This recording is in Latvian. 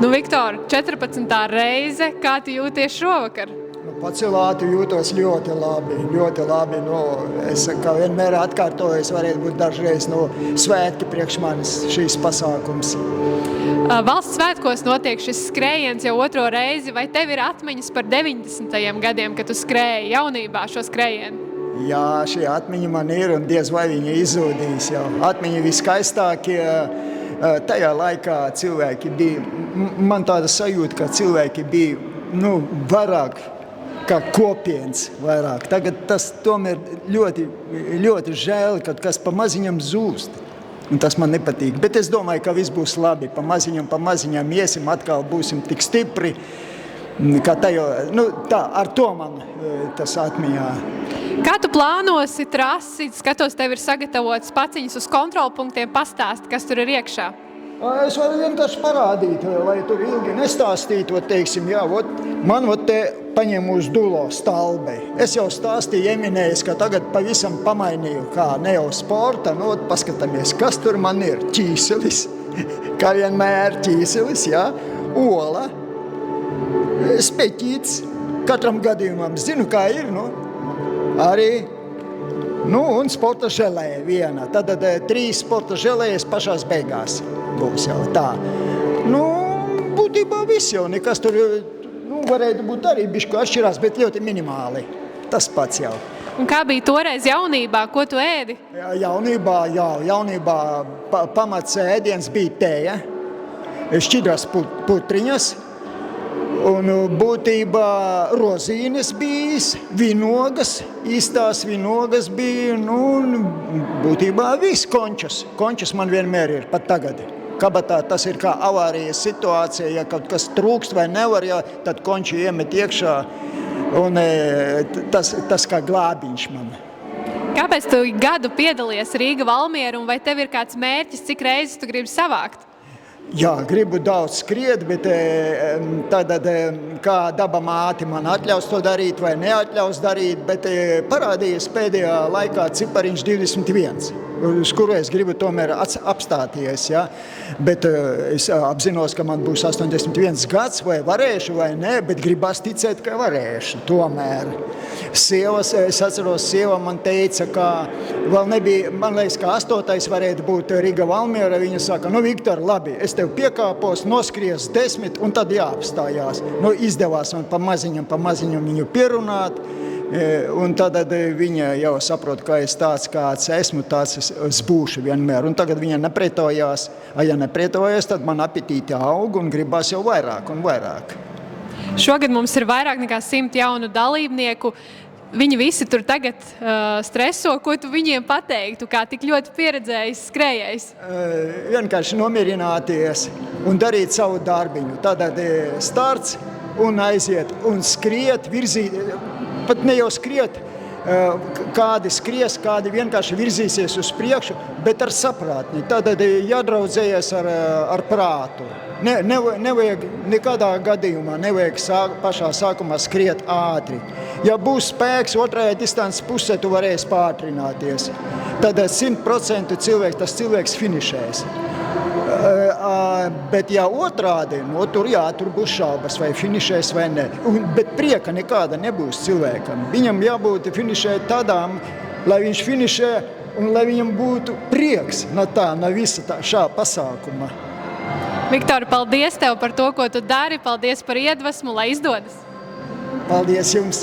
Nu, Viktor, 14. reize, kā tu jūties šovakar? Pacilāti jūtos ļoti labi. Es kā vienmēr atkārtoju, varētu būt dažreiz svētki priekš manis šīs pasākums. Valsts svētkos notiek šis skrējiens jau otro reizi, vai tev ir atmiņas par 90. gadiem, kad tu skrēji jaunībā šo skrējienu? Jā, šī atmiņa man ir un diez vai viņa izzūdīs jau. Atmiņa viskaistākie, tajā laikā cilvēki bija, man tāda sajūta, ka cilvēki bija, vairāk kā kopienas vairāk. Tagad tas tomēr ļoti, ļoti žēl, kad kas pa maziņam zūst. Un tas man nepatīk. Bet es domāju, ka viss būs labi. Pa maziņam iesim, atkal būsim tik stipri. Kā tā, ar to man tas atmiņā. Kā tu plānosi trasi? Skatos, tev ir sagatavots paciņas uz kontrolpunktiem. Pastāst, kas tur ir iekšā. Es varu vienkārši parādīt, lai tur ilgi nestāstītu, teiksim, man te paņem uz dulo stalbei. Es jau stāstīju, ieminējis, ka tagad pavisam pamainīju, kā ne jau sporta, paskatāmies, kas tur man ir. Ķīselis, kā vienmēr ķīselis, ola, speķīts, katram gadījumam zinu, kā ir, arī. Un sporta želēja viena. Tad 3 sporta želējas pašās beigās būs jau tā. Būtībā viss jau, nekas tur, varētu būt arī bišķi atšķirās, bet ļoti minimāli. Tas pats jau. Un kā bija toreiz jaunībā? Ko tu ēdi? Jaunībā pamats ēdiens bija tēja, šķidrās putriņas, un būtībā rozīnes bijis, vinogas, īstās vinogas bija, būtībā viss končas. Končas man vienmēr ir, pat tagad. Kabatā tas ir kā avārijas situācija, ja kaut kas trūkst vai nevar, tad konči iemet iekšā, un tas kā glābiņš man. Kāpēc tu gadu piedalies Rīga Valmiera, un vai tev ir kāds mērķis, cik reizes tu gribi savākt? Jā, gribu daudz skriet, bet tad, kā daba māte man atļaus to darīt vai neatļaus darīt, bet parādījies pēdējā laikā cipariņš 21, uz kuru es gribu tomēr apstāties. Ja? Bet es apzinos, ka man būs 81 gads, vai varēšu vai ne, bet gribas ticēt, ka varēšu tomēr. Es atceros, sieva man teica, ka vēl nebija, man liekas, ka 8. varētu būt Rīga Valmiera. Viņa saka, Viktor, labi, es tev piekāpos, noskries 10 un tad jāapstājās. Izdevās man pa maziņam viņu pierunāt, un tad viņa jau saprot, ka es tāds, kāds esmu, tāds es būšu vienmēr. Un tagad viņa nepretojās, ja nepretojās, tad man apetīti aug un gribās jau vairāk un vairāk. Šogad mums ir vairāk nekā 100 jaunu dalībnieku. Viņi visi tur tagad streso. Ko tu viņiem pateiktu, kā tik ļoti pieredzējis skrējējs? Vienkārši nomierināties un darīt savu darbiņu. Tad starts un aiziet un skriet, virzīt, pat ne jau skriet, kādi skries, kādi vienkārši virzīsies uz priekšu, bet ar saprātni. Tad jādraudzējies ar prātu. Nevajag nekādā gadījumā, pašā sākumā skriet ātri. Ja būs spēks, otrajā distances pusē tu varēsi pātrināties. Tad 100% tas cilvēks finišēs. Bet ja otrādi, tur būs šaubas, vai finišēs vai ne. Bet prieka nekāda nebūs cilvēkam. Viņam jābūt finišēt tādām, lai viņš finišē un lai viņam būtu prieks no visa šā pasākuma. Viktor, paldies tev par to, ko tu dari. Paldies par iedvesmu, lai izdodas. Paldies jums!